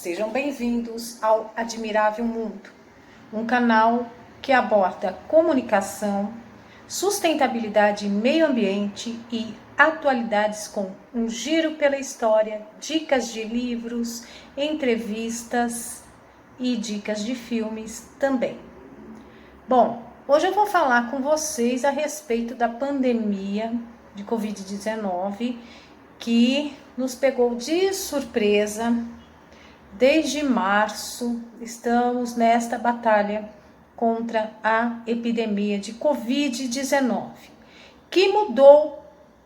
Sejam bem-vindos ao Admirável Mundo, um canal que aborda comunicação, sustentabilidade e meio ambiente e atualidades com um giro pela história, dicas de livros, entrevistas e dicas de filmes também. Bom, hoje eu vou falar com vocês a respeito da pandemia de Covid-19 que nos pegou de surpresa. Desde março, estamos nesta batalha contra a epidemia de Covid-19, que mudou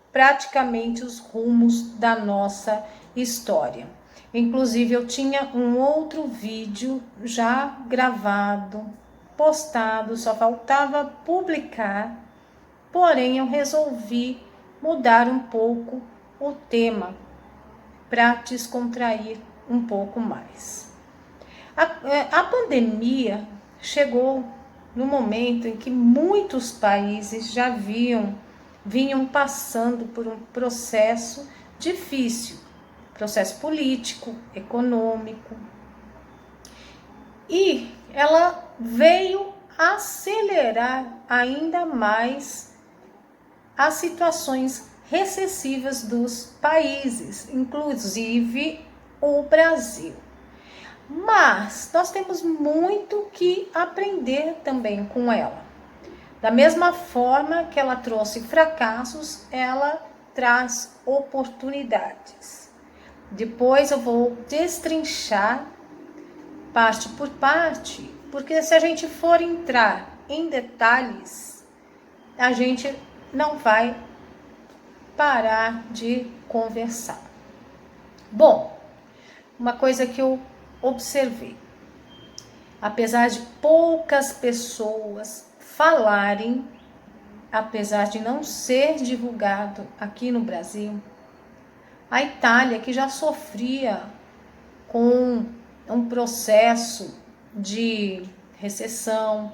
praticamente os rumos da nossa história. Inclusive, eu tinha um outro vídeo já gravado, postado, só faltava publicar, porém eu resolvi mudar um pouco o tema para descontrair um pouco mais. A pandemia chegou no momento em que muitos países já vinham passando por um processo difícil, processo político, econômico, e ela veio acelerar ainda mais as situações recessivas dos países, inclusive o Brasil. Mas nós temos muito que aprender também com ela. Da mesma forma que ela trouxe fracassos, ela traz oportunidades. Depois eu vou destrinchar parte por parte, porque se a gente for entrar em detalhes, a gente não vai parar de conversar. Bom, uma coisa que eu observei, apesar de poucas pessoas falarem, apesar de não ser divulgado aqui no Brasil, a Itália, que já sofria com um processo de recessão,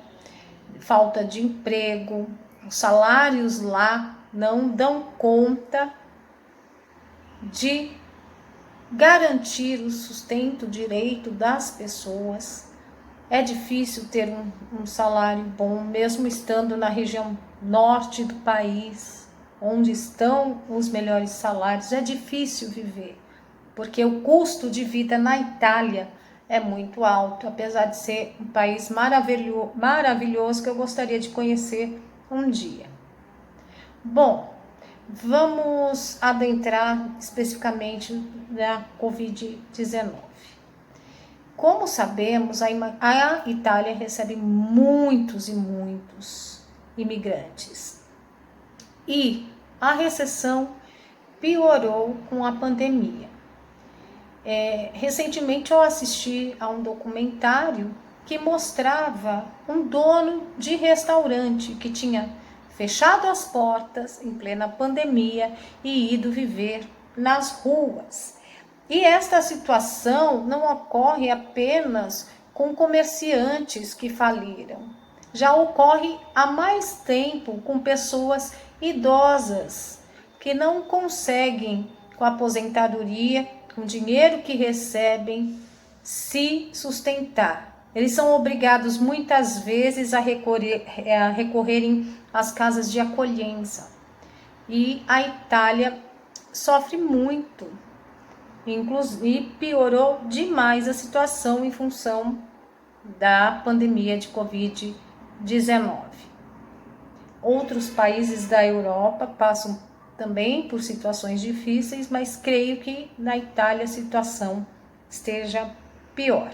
falta de emprego, os salários lá não dão conta de garantir o sustento, direito das pessoas. É difícil ter um salário bom, mesmo estando na região norte do país, onde estão os melhores salários. É difícil viver, porque o custo de vida na Itália é muito alto, apesar de ser um país maravilhoso que eu gostaria de conhecer um dia. Bom, vamos adentrar especificamente na Covid-19. Como sabemos, a Itália recebe muitos e muitos imigrantes. E a recessão piorou com a pandemia. Recentemente eu assisti a um documentário que mostrava um dono de restaurante que tinha fechado as portas em plena pandemia e ido viver nas ruas. E esta situação não ocorre apenas com comerciantes que faliram, já ocorre há mais tempo com pessoas idosas que não conseguem, com a aposentadoria, com o dinheiro que recebem, se sustentar. Eles são obrigados muitas vezes a recorrerem às casas de acolhência. E a Itália sofre muito, inclusive piorou demais a situação em função da pandemia de Covid-19. Outros países da Europa passam também por situações difíceis, mas creio que na Itália a situação esteja pior.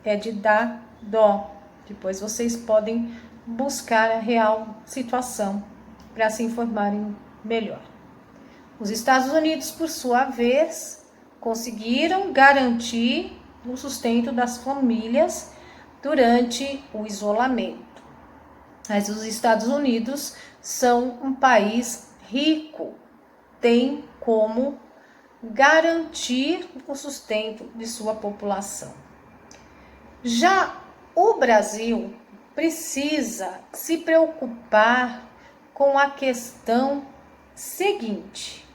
É de dar dó. Depois vocês podem buscar a real situação para se informarem melhor. Os Estados Unidos, por sua vez, conseguiram garantir o sustento das famílias durante o isolamento. Mas os Estados Unidos são um país rico, tem como garantir o sustento de sua população. Já o Brasil precisa se preocupar com a questão seguinte: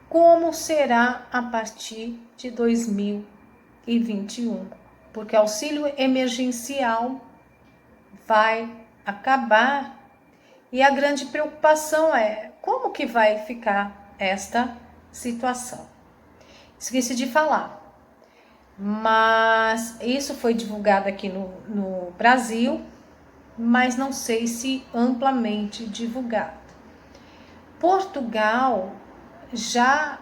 como será a partir de 2022? 2021, porque auxílio emergencial vai acabar e a grande preocupação é como que vai ficar esta situação. Esqueci de falar, mas isso foi divulgado aqui no Brasil, mas não sei se amplamente divulgado. Portugal já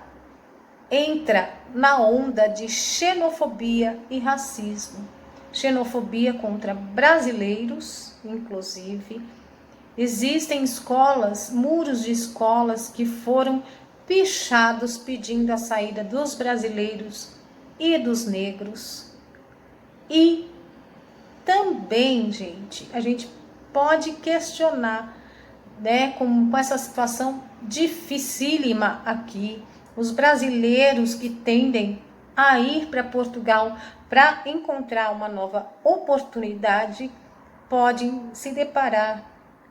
entra na onda de xenofobia e racismo. Xenofobia contra brasileiros, inclusive. Existem escolas, muros de escolas que foram pichados pedindo a saída dos brasileiros e dos negros. E também, gente, a gente pode questionar, né, com essa situação dificílima aqui, os brasileiros que tendem a ir para Portugal para encontrar uma nova oportunidade, podem se deparar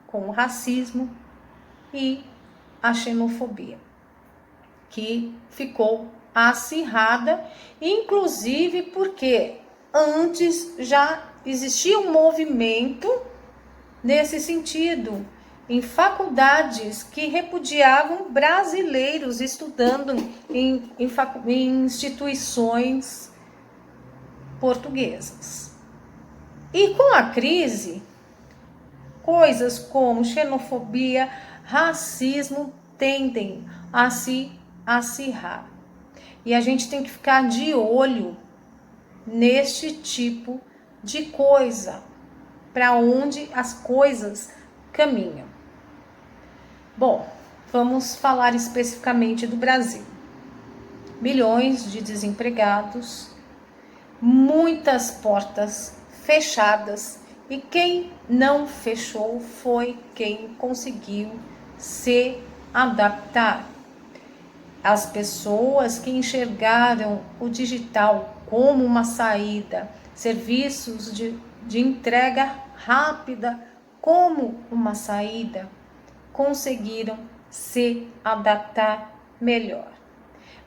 com o racismo e a xenofobia, que ficou acirrada, inclusive porque antes já existia um movimento nesse sentido, em faculdades que repudiavam brasileiros estudando em instituições portuguesas. E com a crise, coisas como xenofobia, racismo tendem a se acirrar. E a gente tem que ficar de olho neste tipo de coisa, para onde as coisas caminham. Bom, vamos falar especificamente do Brasil. Milhões de desempregados, muitas portas fechadas, e quem não fechou foi quem conseguiu se adaptar. As pessoas que enxergaram o digital como uma saída, serviços de entrega rápida como uma saída, conseguiram se adaptar melhor.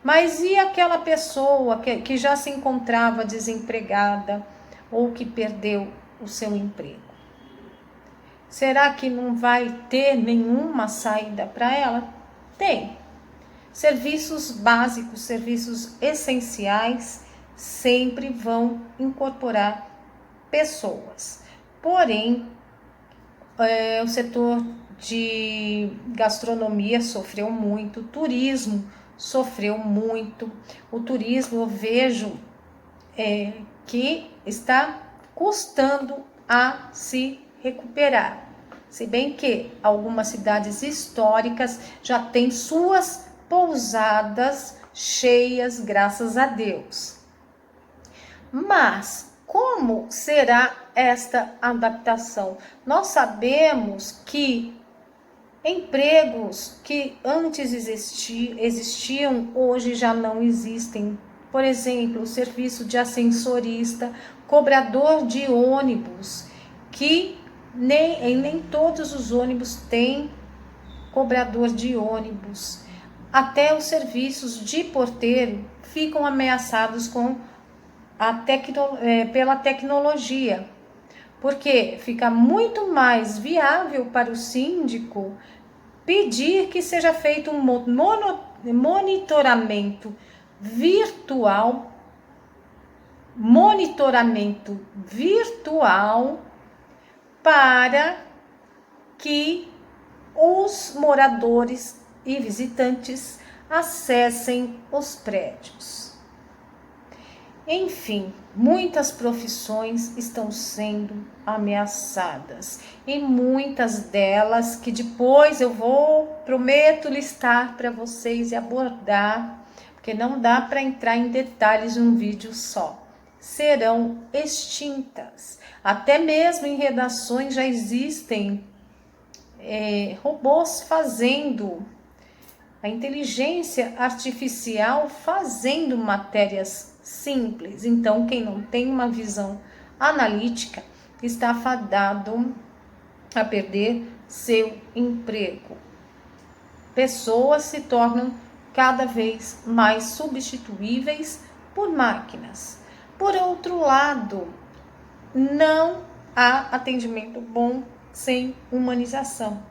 Mas e aquela pessoa que já se encontrava desempregada ou que perdeu o seu emprego? Será que não vai ter nenhuma saída para ela? Tem. Serviços básicos, serviços essenciais sempre vão incorporar pessoas. Porém, o setor de gastronomia sofreu muito, turismo sofreu muito. O turismo eu vejo que está custando a se recuperar. Se bem que algumas cidades históricas já têm suas pousadas cheias, graças a Deus. Mas como será esta adaptação? Nós sabemos que empregos que antes existiam, hoje já não existem. Por exemplo, o serviço de ascensorista, cobrador de ônibus, que nem todos os ônibus têm cobrador de ônibus. Até os serviços de porteiro ficam ameaçados pela tecnologia, porque fica muito mais viável para o síndico pedir que seja feito um monitoramento virtual para que os moradores e visitantes acessem os prédios. Enfim, muitas profissões estão sendo ameaçadas e muitas delas que depois prometo listar para vocês e abordar, porque não dá para entrar em detalhes num vídeo só, serão extintas. Até mesmo em redações já existem robôs fazendo, a inteligência artificial fazendo matérias simples. Então, quem não tem uma visão analítica está fadado a perder seu emprego. Pessoas se tornam cada vez mais substituíveis por máquinas. Por outro lado, não há atendimento bom sem humanização.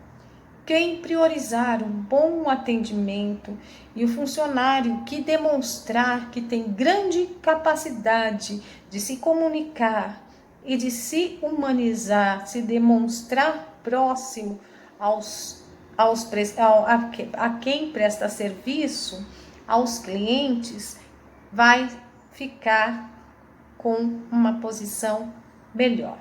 Quem priorizar um bom atendimento e o funcionário que demonstrar que tem grande capacidade de se comunicar e de se humanizar, se demonstrar próximo a quem presta serviço, aos clientes, vai ficar com uma posição melhor.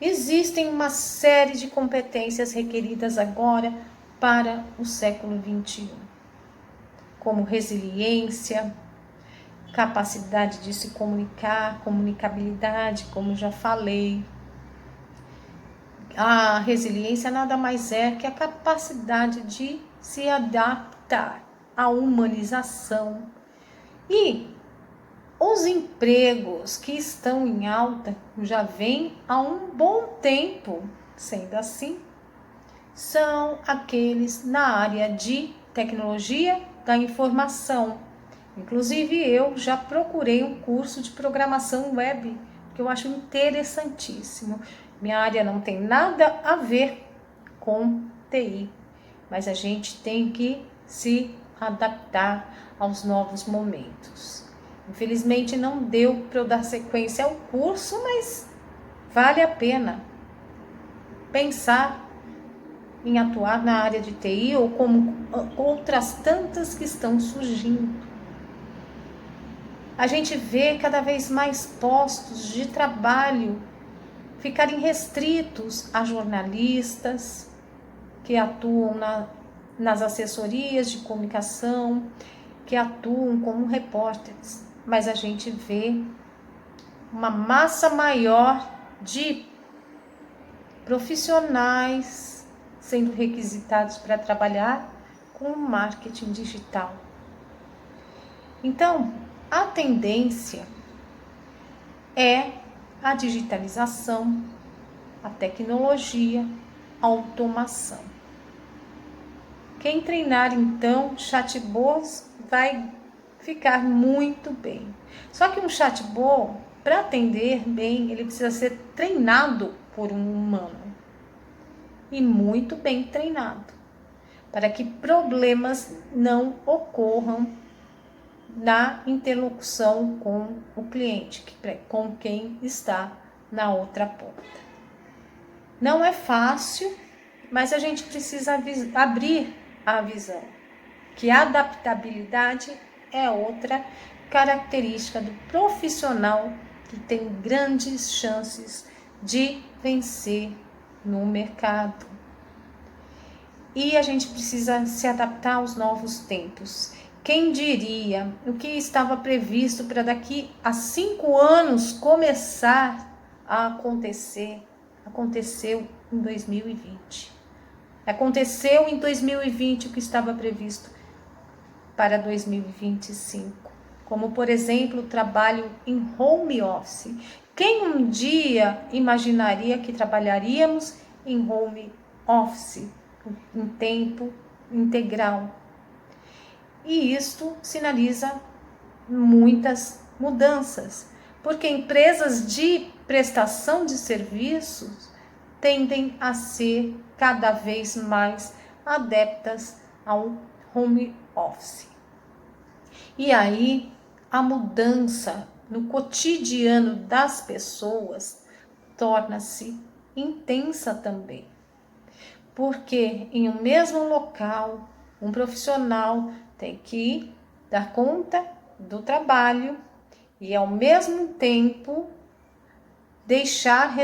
Existem uma série de competências requeridas agora para o século XXI, como resiliência, capacidade de se comunicar, comunicabilidade, como já falei. A resiliência nada mais é que a capacidade de se adaptar à humanização. E os empregos que estão em alta já vêm há um bom tempo, sendo assim, são aqueles na área de tecnologia da informação. Inclusive, eu já procurei um curso de programação web, que eu acho interessantíssimo. Minha área não tem nada a ver com TI, mas a gente tem que se adaptar aos novos momentos. Infelizmente não deu para eu dar sequência ao curso, mas vale a pena pensar em atuar na área de TI ou como outras tantas que estão surgindo. A gente vê cada vez mais postos de trabalho ficarem restritos a jornalistas que atuam nas assessorias de comunicação, que atuam como repórteres. Mas a gente vê uma massa maior de profissionais sendo requisitados para trabalhar com marketing digital. Então, a tendência é a digitalização, a tecnologia, a automação. Quem treinar, então, chatbots vai ficar muito bem. Só que um chatbot, para atender bem, ele precisa ser treinado por um humano. E muito bem treinado, para que problemas não ocorram na interlocução com o cliente, com quem está na outra ponta. Não é fácil, mas a gente precisa abrir a visão, que a adaptabilidade é outra característica do profissional que tem grandes chances de vencer no mercado. E a gente precisa se adaptar aos novos tempos. Quem diria o que estava previsto para daqui a 5 anos começar a acontecer? Aconteceu em 2020. Aconteceu em 2020 o que estava previsto para 2025, como por exemplo o trabalho em home office. Quem um dia imaginaria que trabalharíamos em home office em tempo integral? E isto sinaliza muitas mudanças, porque empresas de prestação de serviços tendem a ser cada vez mais adeptas ao home office. E aí a mudança no cotidiano das pessoas torna-se intensa também, porque em um mesmo local um profissional tem que dar conta do trabalho e ao mesmo tempo deixar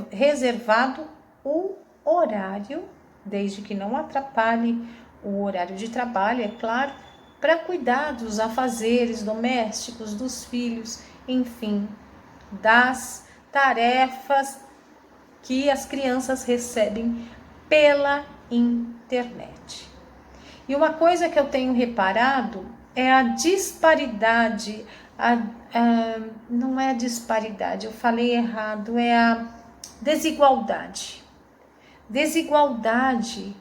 reservado o horário, desde que não atrapalhe o horário de trabalho, é claro, para cuidar dos afazeres domésticos, dos filhos, enfim, das tarefas que as crianças recebem pela internet. E uma coisa que eu tenho reparado é a disparidade, não é a disparidade, eu falei errado, é a desigualdade. Desigualdade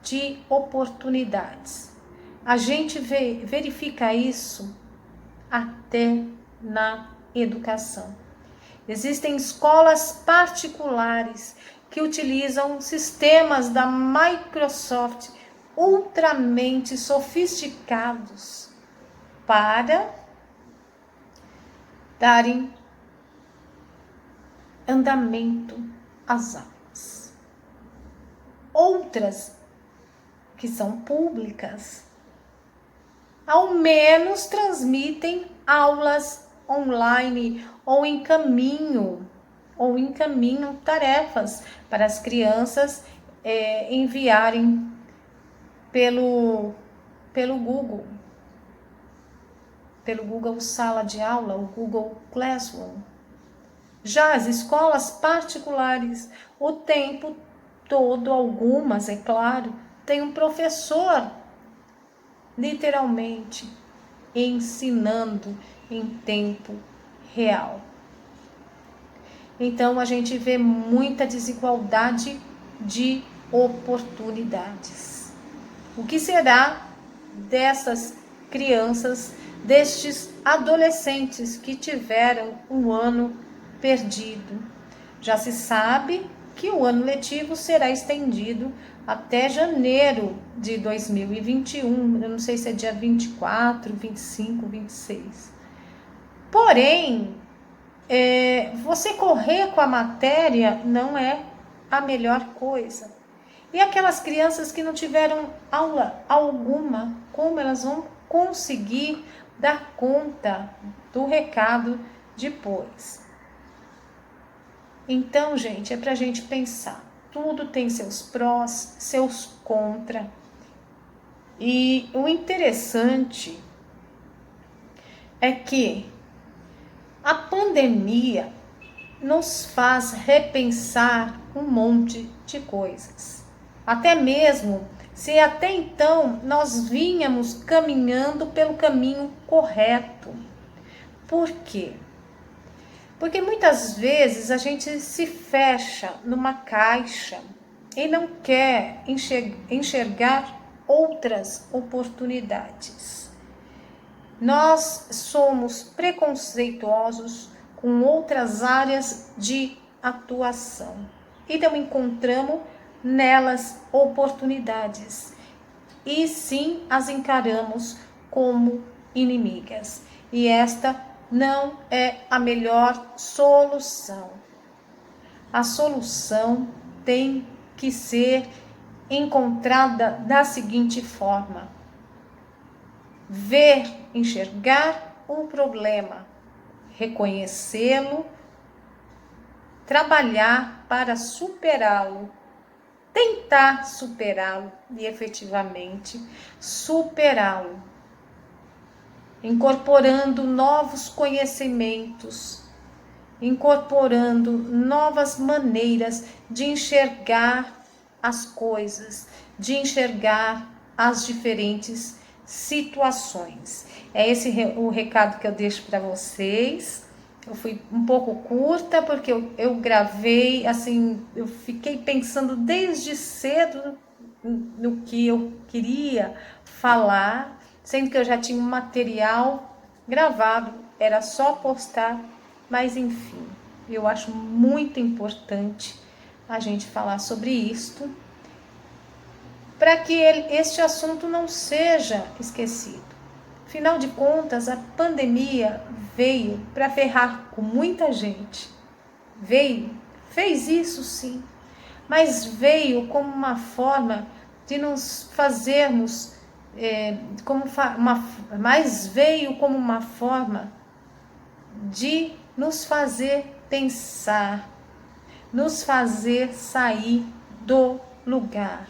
de oportunidades. A gente verifica isso até na educação. Existem escolas particulares que utilizam sistemas da Microsoft ultramente sofisticados para darem andamento às aulas. Outras, que são públicas, ao menos transmitem aulas online ou encaminham tarefas para as crianças enviarem pelo Google Sala de Aula, o Google Classroom. Já as escolas particulares, o tempo todo, algumas, é claro, tem um professor literalmente ensinando em tempo real. Então a gente vê muita desigualdade de oportunidades. O que será dessas crianças, destes adolescentes que tiveram um ano perdido? Já se sabe que o ano letivo será estendido até janeiro de 2021, eu não sei se é dia 24, 25, 26. Porém, você correr com a matéria não é a melhor coisa. E aquelas crianças que não tiveram aula alguma, como elas vão conseguir dar conta do recado depois? Então, gente, é para a gente pensar. Tudo tem seus prós, seus contra. E o interessante é que a pandemia nos faz repensar um monte de coisas. Até mesmo se até então nós vínhamos caminhando pelo caminho correto. Por quê? Porque muitas vezes a gente se fecha numa caixa e não quer enxergar outras oportunidades. Nós somos preconceituosos com outras áreas de atuação e não encontramos nelas oportunidades e sim as encaramos como inimigas. E esta não é a melhor solução. A solução tem que ser encontrada da seguinte forma: ver, enxergar um problema, reconhecê-lo, trabalhar para superá-lo, tentar superá-lo e efetivamente superá-lo, incorporando novos conhecimentos, incorporando novas maneiras de enxergar as coisas, de enxergar as diferentes situações. É esse o recado que eu deixo para vocês. Eu fui um pouco curta porque eu gravei, assim, eu fiquei pensando desde cedo no que eu queria falar, sendo que eu já tinha um material gravado, era só postar, mas enfim, eu acho muito importante a gente falar sobre isto, para que este assunto não seja esquecido. Afinal de contas, a pandemia veio para ferrar com muita gente. Fez isso sim, mas veio como uma forma de nos fazermos, mas veio como uma forma de nos fazer pensar, nos fazer sair do lugar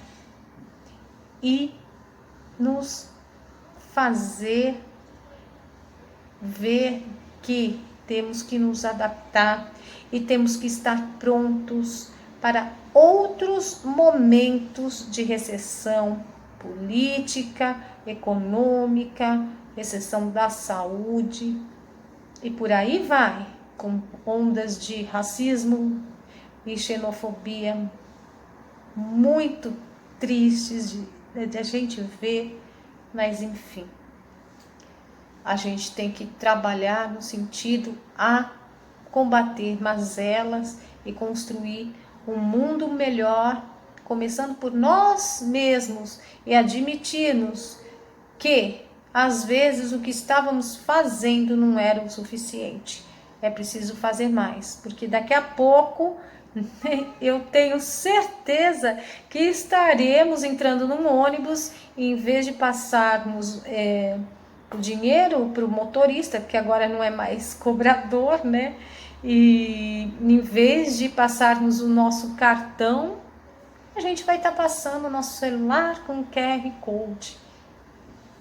e nos fazer ver que temos que nos adaptar e temos que estar prontos para outros momentos de recessão política, econômica, recessão da saúde e por aí vai, com ondas de racismo e xenofobia muito tristes de a gente ver, mas enfim. a gente tem que trabalhar no sentido a combater mazelas e construir um mundo melhor, começando por nós mesmos e admitirmos que às vezes o que estávamos fazendo não era o suficiente. É preciso fazer mais, porque daqui a pouco eu tenho certeza que estaremos entrando num ônibus e em vez de passarmos o dinheiro para o motorista, que agora não é mais cobrador, né? E em vez de passarmos o nosso cartão, a gente vai estar passando o nosso celular com o QR Code.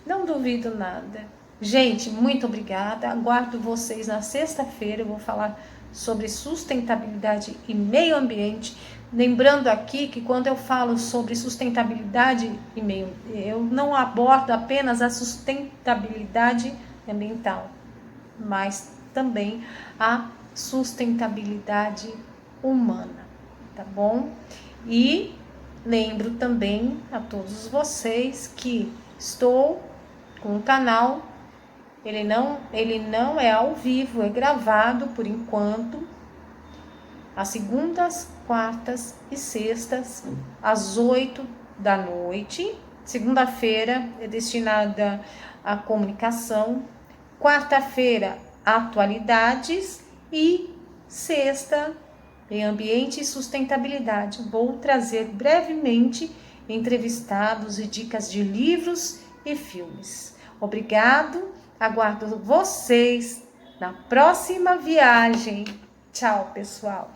Não duvido nada. Gente, muito obrigada. Aguardo vocês na sexta-feira. Eu vou falar sobre sustentabilidade e meio ambiente. Lembrando aqui que quando eu falo sobre sustentabilidade e meio, eu não abordo apenas a sustentabilidade ambiental, mas também a sustentabilidade humana, tá bom? E lembro também a todos vocês que estou com o canal, ele não é ao vivo, é gravado por enquanto, às segundas, quartas e sextas, às 8 da noite. Segunda-feira é destinada à comunicação, quarta-feira, atualidades e sexta, meio ambiente e sustentabilidade. Vou trazer brevemente entrevistados e dicas de livros e filmes. Obrigado, aguardo vocês na próxima viagem. Tchau, pessoal!